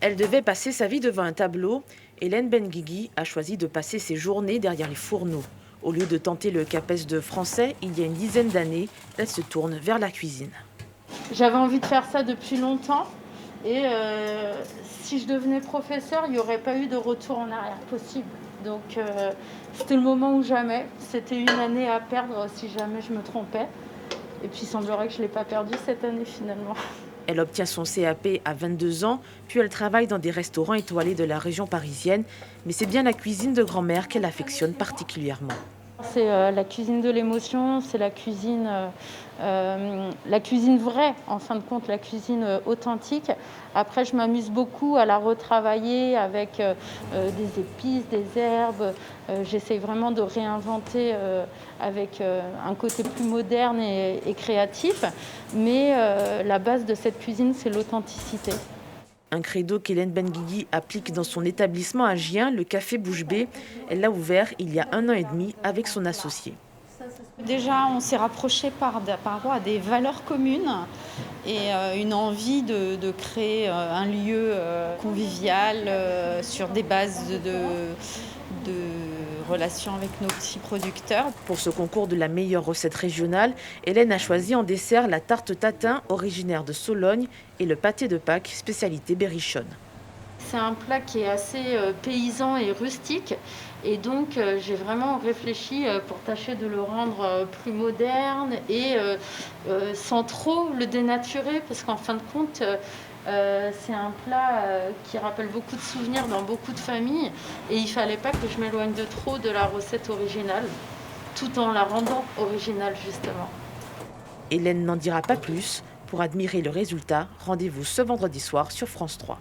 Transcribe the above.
Elle devait passer sa vie devant un tableau. Hélène Benguigui a choisi de passer ses journées derrière les fourneaux. Au lieu de tenter le CAPES de français, il y a une dizaine d'années, elle se tourne vers la cuisine. J'avais envie de faire ça depuis longtemps et si je devenais professeur, il n'y aurait pas eu de retour en arrière possible. Donc c'était le moment ou jamais. C'était une année à perdre si jamais je me trompais. Et puis il semblerait que je ne l'ai pas perdu cette année finalement. Elle obtient son CAP à 22 ans, puis elle travaille dans des restaurants étoilés de la région parisienne. Mais c'est bien la cuisine de grand-mère qu'elle affectionne particulièrement. C'est la cuisine de l'émotion, c'est la cuisine vraie, en fin de compte, la cuisine authentique. Après, je m'amuse beaucoup à la retravailler avec des épices, des herbes. J'essaye vraiment de réinventer avec un côté plus moderne et créatif. Mais la base de cette cuisine, c'est l'authenticité. Un credo qu'Hélène Benguigui applique dans son établissement à Gien, le Café Bouche Bée. Elle l'a ouvert il y a 1 an et demi avec son associé. Déjà, on s'est rapprochés par rapport à des valeurs communes et une envie de créer un lieu convivial sur des bases de relations avec nos petits producteurs. Pour ce concours de la meilleure recette régionale, Hélène a choisi en dessert la tarte tatin, originaire de Sologne, et le pâté de Pâques, spécialité berrichonne. C'est un plat qui est assez paysan et rustique. Et donc, j'ai vraiment réfléchi pour tâcher de le rendre plus moderne et sans trop le dénaturer, parce qu'en fin de compte, c'est un plat qui rappelle beaucoup de souvenirs dans beaucoup de familles. Et il ne fallait pas que je m'éloigne de trop de la recette originale, tout en la rendant originale, justement. Hélène n'en dira pas plus. Pour admirer le résultat, rendez-vous ce vendredi soir sur France 3.